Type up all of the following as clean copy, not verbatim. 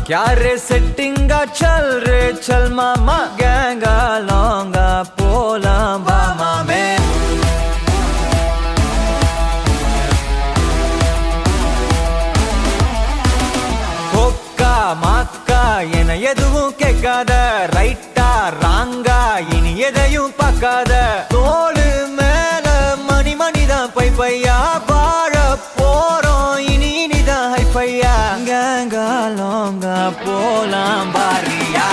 क्या रे सेटिंगा चल रे चल मामा गैंगा लौंगा पोला बामा में कोक्का माक्का என எதுவும் கேட்காத ரைட்டா ராங்கா இனி எதையும் பார்க்காத தோளு மேல மணி மணிதான் பை பையா வாழ போறோம் இனி இனிதான் ஹை பையா கேங்கா லோங்கா போலாம் பாரியா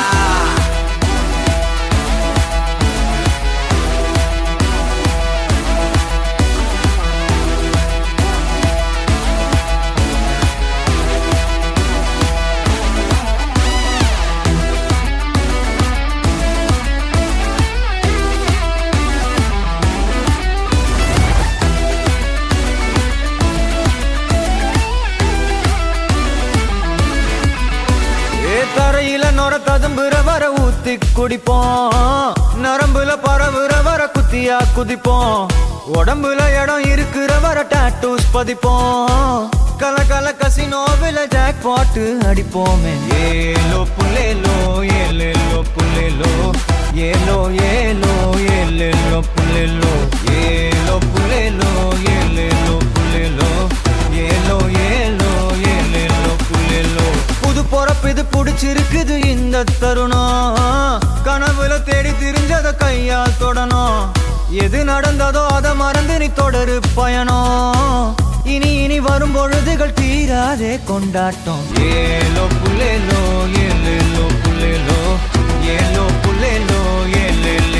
தரையில நொர ததும்புற வர ஊத்தி குடிப்போம் நரம்புல பரவுற வர குத்தியா குதிப்போம் உடம்புல இடம் இருக்கிற வர டாட்டூஸ் பதிப்போம் கல கல கசினோவில ஜாக் பாட்டு அடிப்போமே ஏலோ புல்லேலோ ஏலேலோ புல்லேலோ ஏலோ ஏலோ ஏலேலோ புல்லேலோ ஏலோ புல்லேலோ ஏலேலோ புல்லேலோ ஏலோ ஏலோ ஏலேலோ புல்லேலோ புது பொறப்பு இது புடிச்சிருக்குது இந்த தருணம் கனவுல தேடி திரிஞ்சத கையால் தொடணும் எது நடந்ததோ அதை மறந்து நீ தொடரு பயணம் இனி இனி வரும் பொழுதுகள் தீராதே கொண்டாட்டம் ஏலோ புல்லேலோ ஏலேலோ புல்லேலோ ஏலோ புல்லேலோ ஏலேலோ